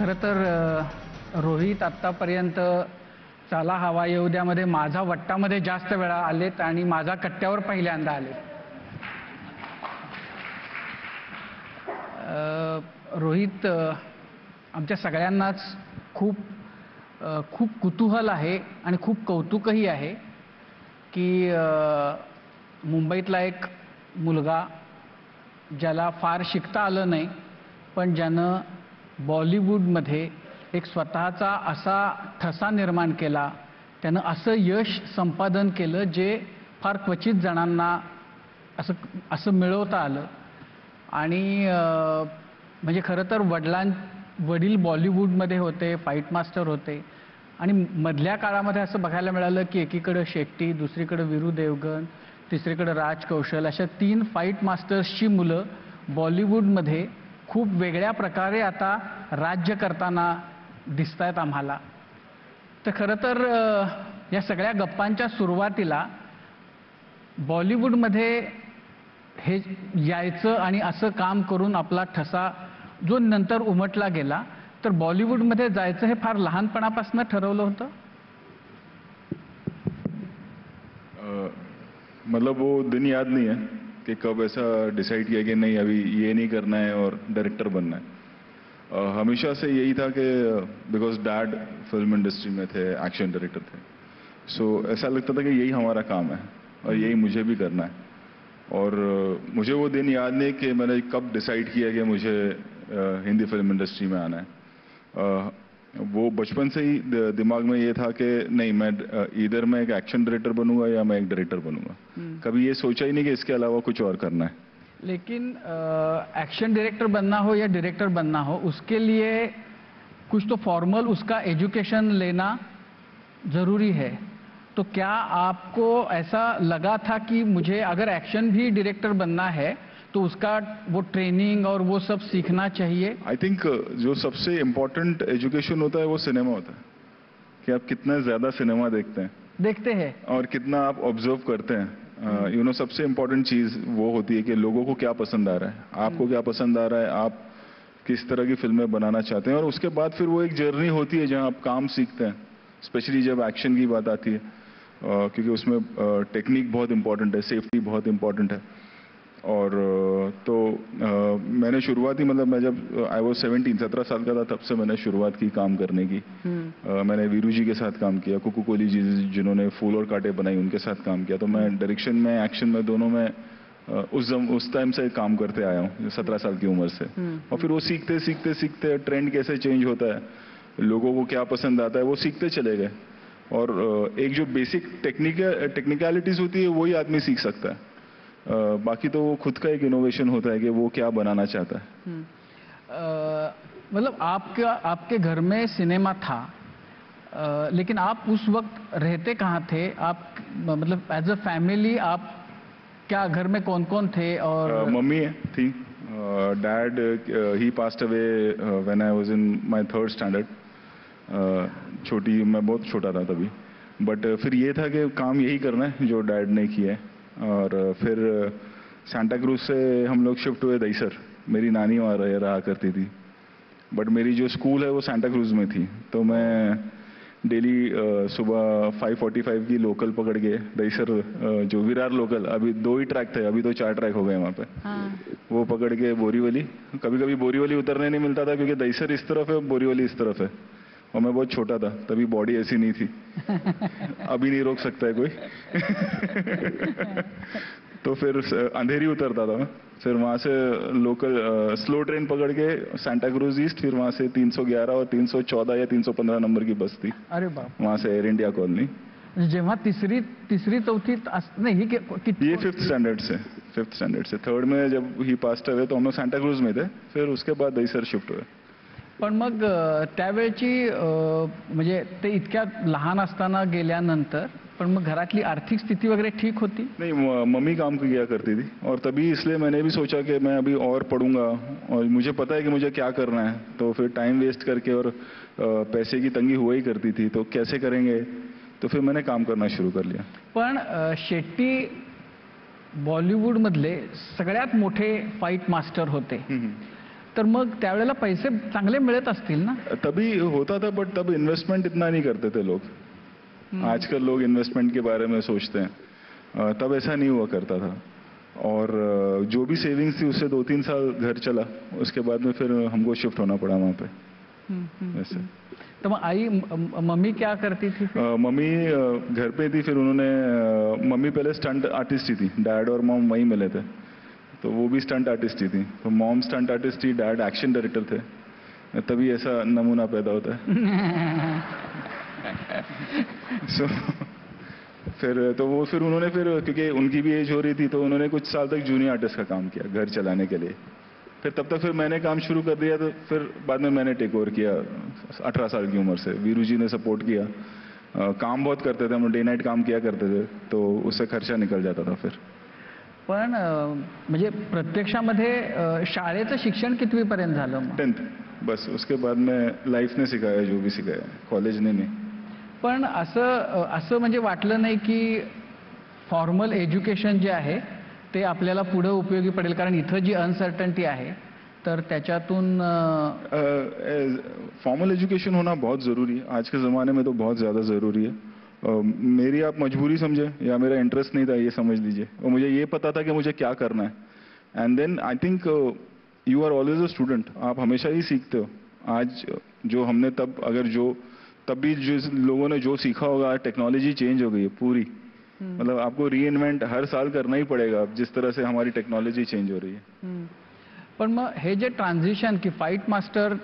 खरं तर रोहित आत्तापर्यंत चला हवा येऊ द्यामध्ये माझा वट्टामध्ये जास्त वेळा आलेत आणि माझा कट्ट्यावर पहिल्यांदा आले. रोहित आमच्या सगळ्यांनाच खूप कुतूहल आहे आणि खूप कौतुकही आहे की मुंबईतला एक मुलगा ज्याला फार शिकता आलं नाही पण ज्यानं बॉलिवूडमध्ये एक स्वतःचा असा ठसा निर्माण केला, त्यानं असं यश संपादन केलं जे फार क्वचित जणांना असं मिळवता आलं. आणि म्हणजे खरं तर वडील बॉलिवूडमध्ये होते, फाईट मास्टर होते आणि मधल्या काळामध्ये असं बघायला मिळालं की एकीकडे शेट्टी, दुसरीकडे वीरू देवगण, तिसरीकडे राज कौशल, अशा 3 फाईट मास्टर्सची मुलं बॉलिवूडमध्ये खूप वेगळ्या प्रकारे आता राज्य करताना दिसतायत आम्हाला. तर खरं तर या सगळ्या गप्पांच्या सुरुवातीला बॉलिवूडमध्ये हे यायचं आणि असं काम करून आपला ठसा जो नंतर उमटला गेला, तर बॉलिवूडमध्ये जायचं हे फार लहानपणापासून ठरवलं होतं? मतलब वो दिन याद नहीं है कि कब ऐसा डिसाइड किया कि नहीं अभी ये नहीं करना है और डायरेक्टर बनना है. हमेशा से यही था कि बिकॉज डैड फिल्म इंडस्ट्री में थे, एक्शन डायरेक्टर थे, सो ऐसा लगता था कि यही हमारा काम है और यही मुझे भी करना है. और मुझे वो दिन याद नहीं कि मैंने कब डिसाइड किया कि मुझे हिंदी फिल्म इंडस्ट्री में आना है. वो बचपन से ही दिमाग में ये था कि नहीं मैं इधर मैं एक एक्शन डायरेक्टर बनूंगा या मैं एक डायरेक्टर बनूंगा. कभी ये सोचा ही नहीं कि इसके अलावा कुछ और करना है. लेकिन एक्शन डायरेक्टर बनना हो या डायरेक्टर बनना हो, उसके लिए कुछ तो फॉर्मल उसका एजुकेशन लेना ज़रूरी है. तो क्या आपको ऐसा लगा था कि मुझे अगर एक्शन भी डायरेक्टर बनना है तो उसका वो ट्रेनिंग और वो सब सीखना चाहिए? आई थिंक जो सबसे इम्पोर्टेंट एजुकेशन होता है वो सिनेमा होता है, कि आप कितना ज़्यादा सिनेमा देखते हैं और कितना आप ऑब्जर्व करते हैं. यू नो सबसे इम्पोर्टेंट चीज़ वो होती है कि लोगों को क्या पसंद आ रहा है, आपको क्या पसंद आ रहा है, आप किस तरह की फिल्में बनाना चाहते हैं. और उसके बाद फिर वो एक जर्नी होती है जहाँ आप काम सीखते हैं, स्पेशली जब एक्शन की बात आती है, क्योंकि उसमें टेक्निक बहुत इंपॉर्टेंट है, सेफ्टी बहुत इंपॉर्टेंट है. और तो मैंने शुरुआती मतलब मैं जब आई वॉज 17 साल का था तब से मैंने शुरुआत की काम करने की. मैंने वीरू जी के साथ काम किया, कुकू कोहली जी जिन्होंने फूल और कांटे बनाई उनके साथ काम किया. तो मैं डायरेक्शन में, एक्शन में, दोनों में उस टाइम से काम करते आया हूँ, 17 साल की उम्र से. और फिर वो सीखते सीखते सीखते ट्रेंड कैसे चेंज होता है, लोगों को क्या पसंद आता है, वो सीखते चले गए. और एक जो बेसिक टेक्निकलिटीज होती है वही आदमी सीख सकता है. बाकी तो वो खुद का एक इनोवेशन होता है कि वो क्या बनाना चाहता है. मतलब आपके घर में सिनेमा था, लेकिन आप उस वक्त रहते कहाँ थे? आप मतलब एज अ फैमिली आप क्या घर में कौन कौन थे? और मम्मी थी, dad he passed away when I was in my 3rd standard. मैं बहुत छोटा था तभी. बट फिर ये था कि काम यही करना है जो डैड ने किया है. और फिर सांता क्रूज से हम लोग शिफ्ट हुए दहीसर. मेरी नानी वहाँ रहा करती थी, बट मेरी जो स्कूल है वो सांता क्रूज में थी. तो मैं डेली सुबह 5:45 की लोकल पकड़ के दहीसर, जो विरार लोकल, अभी 2 ही ट्रैक थे, अभी तो 4 ट्रैक हो गए वहाँ पे. वो पकड़ के बोरीवली, कभी कभी बोरीवली उतरने नहीं मिलता था क्योंकि दहीसर इस तरफ है, बोरीवली इस तरफ है, और मैं बहुत छोटा था तभी, बॉडी ऐसी नहीं थी. अभी नहीं रोक सकता है कोई. तो फिर अंधेरी उतरता था मैं, फिर वहाँ से लोकल स्लो ट्रेन पकड़ के सांता क्रूज ईस्ट, फिर वहाँ से 311 और 314 या 315 नंबर की बस थी. अरे बाप. वहाँ से एयर इंडिया कॉलोनी. जेव्हा तिसरी चौथी नहीं, ये 5th स्टैंडर्ड से 3rd में जब ही पास्ट हुए तो हम लोग सांता क्रूज में थे, फिर उसके बाद दहीसर शिफ्ट हुए. पण मग त्यावेळची म्हणजे ते इतक्या लहान असताना गेल्यानंतर पण मग घरातली आर्थिक स्थिती वगैरे ठीक होती? नहीं, मम्मी काम किया करती थी, और तभी इसलिए मैंने भी सोचा कि मैं अभी और पढ़ूंगा और मुझे पता है कि मुझे क्या करना है. तो फिर टाइम वेस्ट करके, और पैसे की तंगी हुआ ही करती थी, तो कैसे करेंगे, तो फिर मैंने काम करना शुरू कर लिया. पण शेट्टी बॉलिवूडमधले सगळ्यात मोठे फाईट मास्टर होते. तर मग त्यावेळेला पैसे चांगले मिळत असतील ना? तभी होता था, बट तब इन्वेस्टमेंट इतना नहीं करते थे लोग। आजकल लोग इन्वेस्टमेंट के बारे में सोचते हैं, तब ऐसा नहीं हुआ करता था। और जो भी सेविंग्स थी उससे 2-3 साल घर चला, उसके बाद में फिर हमको शिफ्ट होना पड़ा वहाँ पे। वैसे तो मग आई मम्मी क्या करती थी? मम्मी घर पे थी, फिर उन्होंने मम्मी पहले स्टंट आर्टिस्ट ही थी, डैड और मॉम वहीं मिले थे, तो वो भी स्टंट आर्टिस्ट ही थी। तो मॉम स्टंट आर्टिस्ट थी, डैड एक्शन डायरेक्टर थे, तभी ऐसा नमूना पैदा होता है। So, फिर उन्होंने क्योंकि उनकी भी एज हो रही थी, तो उन्होंने कुछ साल तक जूनियर आर्टिस्ट का काम किया घर चलाने के लिए। फिर तब तक फिर मैंने काम शुरू कर दिया, तो फिर बाद में मैंने टेक ओवर किया 18 साल की उम्र से। वीरू जी ने सपोर्ट किया, काम बहुत करते थे हम, डे नाइट काम किया करते थे, तो उससे खर्चा निकल जाता था फिर। पण म्हणजे प्रत्यक्षामध्ये शाळेचं शिक्षण कितवीपर्यंत झालं मग? 10th बस, उसके बाद में लाईफ ने सिखाया जो भी सिखाया, कॉलेजने नाही। पण असं म्हणजे वाटलं नाही की फॉर्मल एज्युकेशन जे आहे ते आपल्याला पुढे उपयोगी पडेल? कारण इथं जी अनसर्टनिटी आहे तर त्याच्यातून फॉर्मल एजुकेशन होना बहुत ज़रूरी है आज के ज़माने में, तो बहुत ज़्यादा ज़रूरी है। मेरी आप मजबूरी समझे या मेरा इंटरेस्ट नहीं था, ये समझ लीजिए। और मुझे ये पता था कि मुझे क्या करना है, and then I think you are always a student, आप हमेशा ही सीखते हो। आज जो हमने तब भी जिस लोगों ने जो सीखा होगा, टेक्नोलॉजी चेंज हो गई है पूरी, मतलब आपको री इन्वेंट हर साल करना ही पड़ेगा, जिस तरह से हमारी टेक्नोलॉजी चेंज हो रही है। पण मग हे जे ट्रान्झिशन की फाईट मास्टर